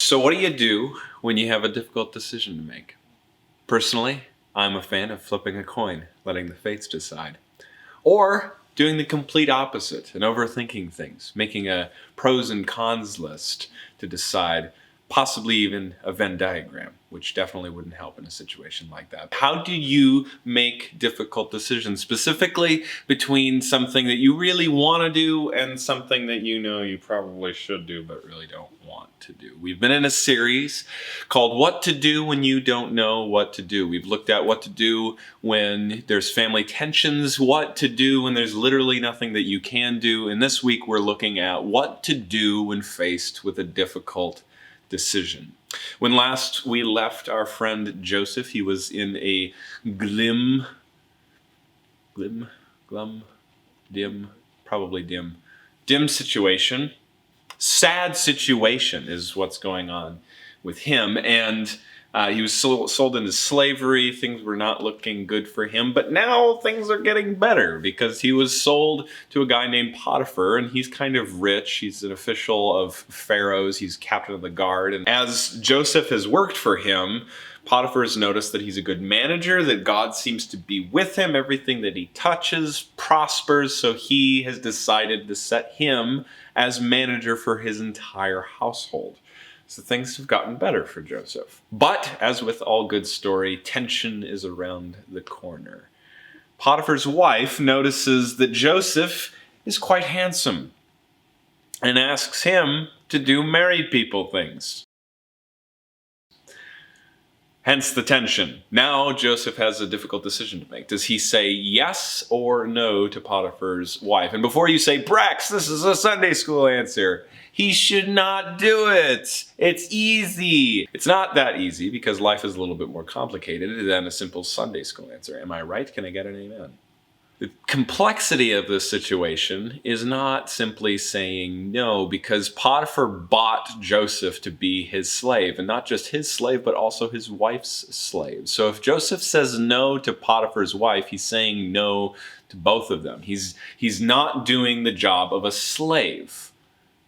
So what do you do when you have a difficult decision to make? Personally, I'm a fan of flipping a coin, letting the fates decide. Or doing the complete opposite and overthinking things, making a pros and cons list to decide, possibly even a Venn diagram, which definitely wouldn't help in a situation like that. How do you make difficult decisions, specifically between something that you really want to do and something that you know you probably should do but really don't want to do? We've been in a series called What to Do When You Don't Know What to Do. We've looked at what to do when there's family tensions, what to do when there's literally nothing that you can do. And this week we're looking at what to do when faced with a difficult decision. When last we left our friend Joseph, he was in a glum, dim situation. Sad situation is what's going on with him. And he was sold into slavery. Things were not looking good for him. But now things are getting better because he was sold to a guy named Potiphar, and he's kind of rich. He's an official of Pharaoh's. He's captain of the guard. And as Joseph has worked for him, Potiphar has noticed that he's a good manager, that God seems to be with him. Everything that he touches prospers. So he has decided to set him as manager for his entire household. So things have gotten better for Joseph. But as with all good story, tension is around the corner. Potiphar's wife notices that Joseph is quite handsome and asks him to do married people things. Hence the tension. Now Joseph has a difficult decision to make. Does he say yes or no to Potiphar's wife? And before you say, Brax, this is a Sunday school answer, he should not do it. It's easy. It's not that easy because life is a little bit more complicated than a simple Sunday school answer. Am I right? Can I get an amen? The complexity of this situation is not simply saying no, because Potiphar bought Joseph to be his slave, and not just his slave, but also his wife's slave. So if Joseph says no to Potiphar's wife, he's saying no to both of them. He's not doing the job of a slave.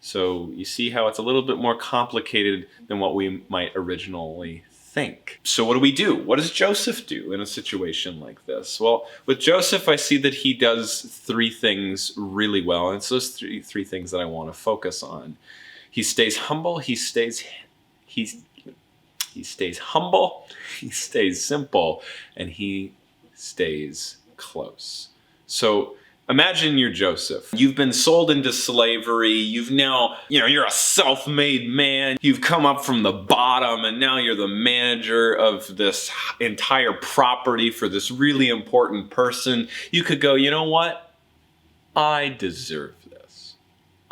So you see how it's a little bit more complicated than what we might originally think. So what do we do? What does Joseph do in a situation like this? Well, with Joseph, I see that he does three things really well, and it's those three things that I want to focus on. He stays humble, he stays humble, he stays simple, and he stays close. So imagine you're Joseph. You've been sold into slavery. You've now, you're a self-made man. You've come up from the bottom, and now you're the manager of this entire property for this really important person. You could go, you know what? I deserve this.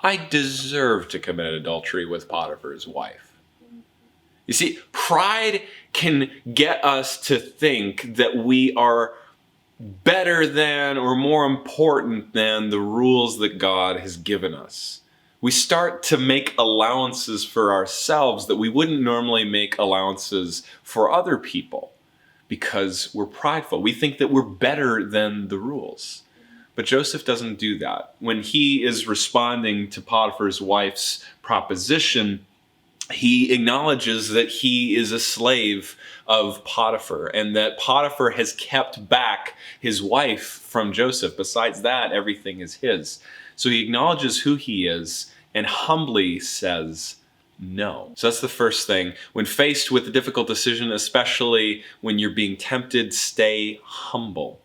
I deserve to commit adultery with Potiphar's wife. You see, pride can get us to think that we are better than or more important than the rules that God has given us. We start to make allowances for ourselves that we wouldn't normally make allowances for other people because we're prideful. We think that we're better than the rules. But Joseph doesn't do that. When he is responding to Potiphar's wife's proposition, he acknowledges that he is a slave of Potiphar and that Potiphar has kept back his wife from Joseph. Besides that, everything is his. So he acknowledges who he is and humbly says no. So that's the first thing. When faced with a difficult decision, especially when you're being tempted, stay humble.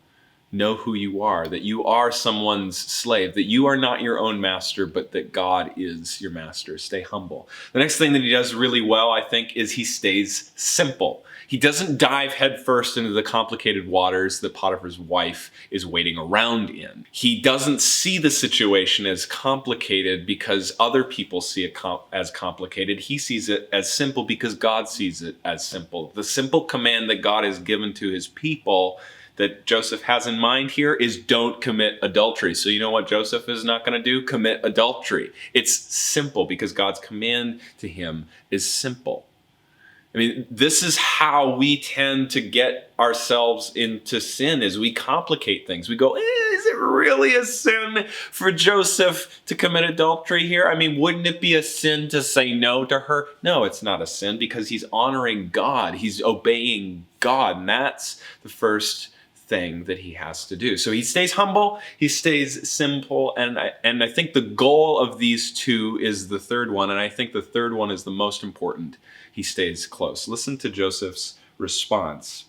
Know who you are, that you are someone's slave, that you are not your own master, but that God is your master. Stay humble. The next thing that he does really well, I think, is he stays simple. He doesn't dive headfirst into the complicated waters that Potiphar's wife is waiting around in. He doesn't see the situation as complicated because other people see it as complicated. He sees it as simple because God sees it as simple. The simple command that God has given to his people that Joseph has in mind here is don't commit adultery. So you know what Joseph is not going to do? Commit adultery. It's simple because God's command to him is simple. I mean, this is how we tend to get ourselves into sin, is we complicate things. We go, is it really a sin for Joseph to commit adultery here? I mean, wouldn't it be a sin to say no to her? No, it's not a sin because he's honoring God. He's obeying God. And that's the first thing that he has to do. So he stays humble, he stays simple, and I think the goal of these two is the third one, and I think the third one is the most important. He stays close. Listen to Joseph's response.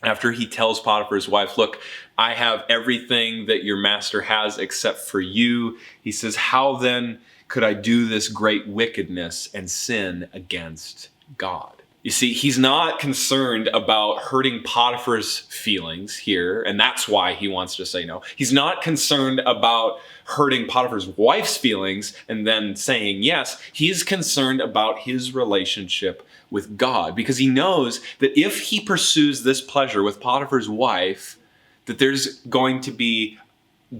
After he tells Potiphar's wife, look, I have everything that your master has except for you. He says, how then could I do this great wickedness and sin against God? You see, he's not concerned about hurting Potiphar's feelings here, and that's why he wants to say no. He's not concerned about hurting Potiphar's wife's feelings and then saying yes. He's concerned about his relationship with God, because he knows that if he pursues this pleasure with Potiphar's wife, that there's going to be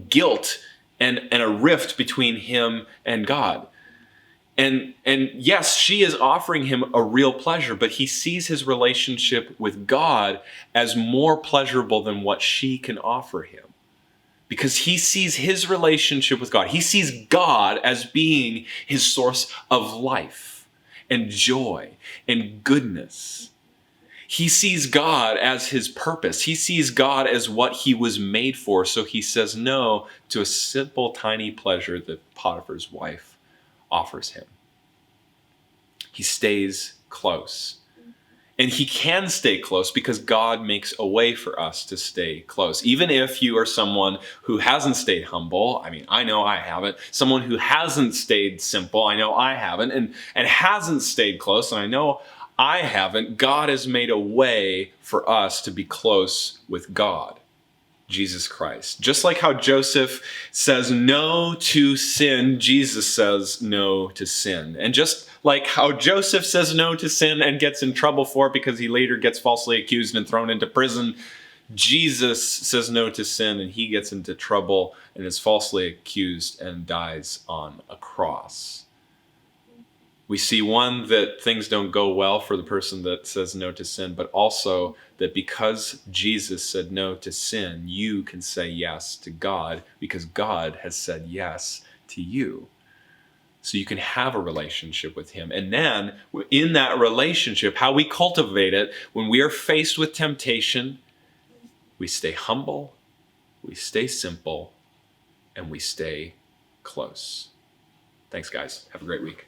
guilt and a rift between him and God. And yes, she is offering him a real pleasure, but he sees his relationship with God as more pleasurable than what she can offer him. Because he sees his relationship with God. He sees God as being his source of life and joy and goodness. He sees God as his purpose. He sees God as what he was made for. So he says no to a simple, tiny pleasure that Potiphar's wife offers him. He stays close. And he can stay close because God makes a way for us to stay close. Even if you are someone who hasn't stayed humble, I mean, I know I haven't. Someone who hasn't stayed simple, I know I haven't. And hasn't stayed close, and I know I haven't. God has made a way for us to be close with God. Jesus Christ. Just like how Joseph says no to sin, Jesus says no to sin. And just like how Joseph says no to sin and gets in trouble for it because he later gets falsely accused and thrown into prison, Jesus says no to sin and he gets into trouble and is falsely accused and dies on a cross. We see, one, that things don't go well for the person that says no to sin, but also that because Jesus said no to sin, you can say yes to God because God has said yes to you. So you can have a relationship with him. And then in that relationship, how we cultivate it, when we are faced with temptation, we stay humble, we stay simple, and we stay close. Thanks, guys. Have a great week.